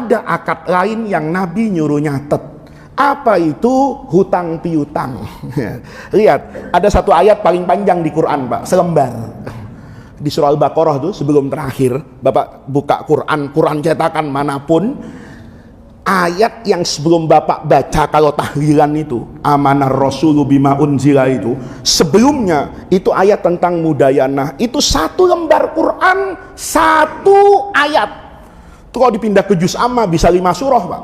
Ada akad lain yang Nabi nyuruh nyatet. Apa itu? Hutang piutang. Lihat, ada satu ayat paling panjang di Quran, Pak, selembar. Di surah Al-Baqarah tuh sebelum terakhir, Bapak buka Quran cetakan manapun, ayat yang sebelum Bapak baca kalau tahlilan itu, amanar rasulu bima unzila itu, sebelumnya itu ayat tentang mudayanah. Itu satu lembar Quran, satu ayat. Itu kalau dipindah ke juz amma bisa 5 surah, Pak.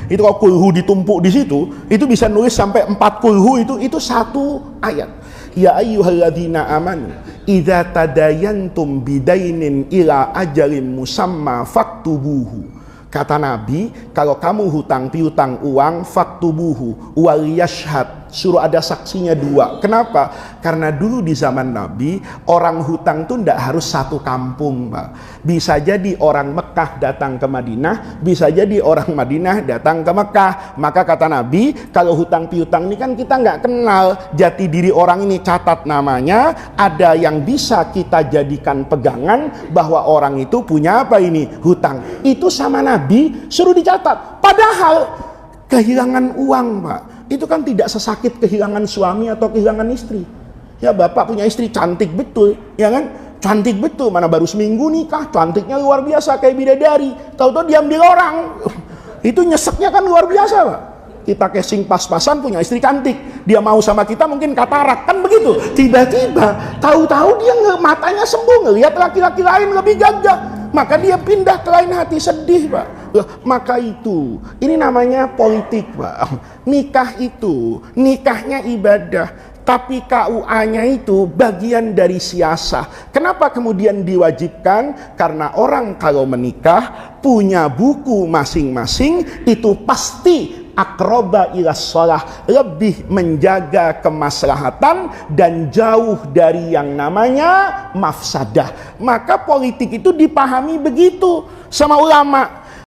Itu kalau kulhu ditumpuk di situ, itu bisa nulis sampai 4 kulhu, itu satu ayat. Ya ayyuhalladzina amanu idza tadayantum bidainin ila ajalin musamma faktubuhu. Kata Nabi, kalau kamu hutang piutang uang, faktubuhu wal yashhad, suruh ada saksinya 2. Kenapa? Karena dulu di zaman Nabi, orang hutang tuh tidak harus satu kampung, Pak. Bisa jadi orang Mekah datang ke Madinah, bisa jadi orang Madinah datang ke Mekah. Maka kata Nabi, kalau hutang piutang ini kan kita nggak kenal jati diri orang ini, catat namanya, ada yang bisa kita jadikan pegangan bahwa orang itu punya apa ini? Hutang. Itu sama Nabi suruh dicatat. Padahal kehilangan uang, Pak, itu kan tidak sesakit kehilangan suami atau kehilangan istri. Ya, Bapak punya istri cantik betul, ya kan? Cantik betul, mana baru seminggu nikah, cantiknya luar biasa kayak bidadari. Tahu-tahu diambil orang. Itu nyeseknya kan luar biasa, Pak. Kita casing pas-pasan punya istri cantik, dia mau sama kita mungkin katarak, kan begitu. Tiba-tiba tahu-tahu dia matanya sembuh, ngelihat laki-laki lain lebih gagah, maka dia pindah ke lain hati, sedih, Pak. Maka itu, ini namanya politik, Pak. Nikah itu, nikahnya ibadah, tapi KUA-nya itu bagian dari siasah. Kenapa kemudian diwajibkan? Karena orang kalau menikah punya buku masing-masing, itu pasti akroba ilas sholah, lebih menjaga kemaslahatan dan jauh dari yang namanya mafsadah. Maka politik itu dipahami begitu sama ulama.